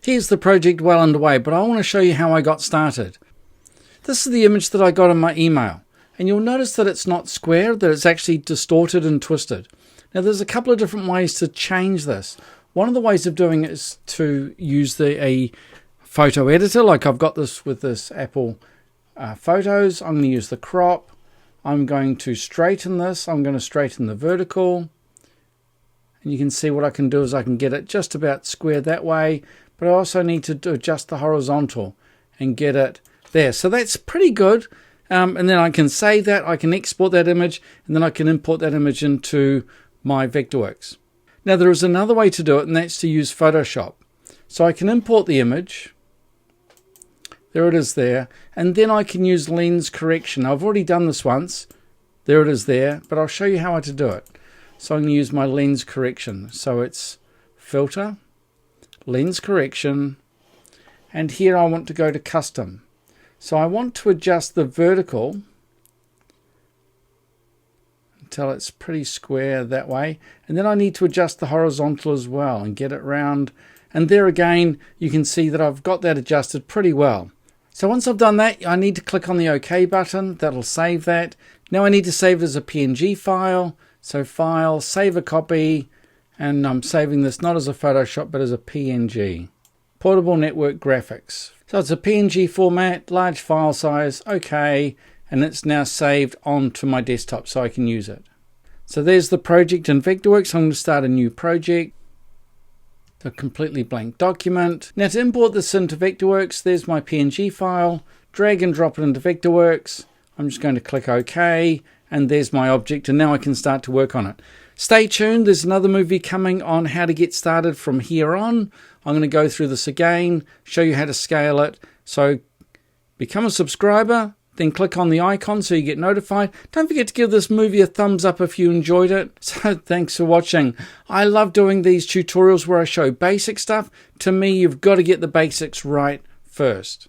Here's the project well underway, but I want to show you how I got started. This is the image that I got in my email, and you'll notice that it's not square, that it's actually distorted and twisted. Now there's a couple of different ways to change this. One of the ways of doing it is to use a photo editor, like I've got this with this Apple Photos. I'm going to use the crop. I'm going to straighten this. I'm going to straighten the vertical. And you can see what I can do is I can get it just about square that way, but I also need to adjust the horizontal and get it there. So that's pretty good. And then I can save that, I can export that image, and then I can import that image into my Vectorworks. Now there is another way to do it, and that's to use Photoshop. So I can import the image. There it is there. And then I can use lens correction. I've already done this once. There it is there, but I'll show you how to do it. So I'm going to use my lens correction. So it's filter, lens correction, and here I want to go to custom. So I want to adjust the vertical until it's pretty square that way, and then I need to adjust the horizontal as well and get it round, and there again you can see that I've got that adjusted pretty well. So once I've done that, I need to click on the OK button. That'll save that. Now I need to save it as a PNG file. So File, Save a Copy, and I'm saving this not as a Photoshop but as a PNG. Portable Network Graphics. So it's a PNG format, large file size, OK, and it's now saved onto my desktop so I can use it. So there's the project in Vectorworks. I'm going to start a new project. A completely blank document. Now to import this into Vectorworks, there's my PNG file. Drag and drop it into Vectorworks. I'm just going to click OK, and there's my object, and now I can start to work on it. Stay tuned, there's another movie coming on how to get started from here on. I'm going to go through this again, show you how to scale it. So become a subscriber, then click on the icon so you get notified. Don't forget to give this movie a thumbs up if you enjoyed it. So thanks for watching. I love doing these tutorials where I show basic stuff. To me, you've got to get the basics right first.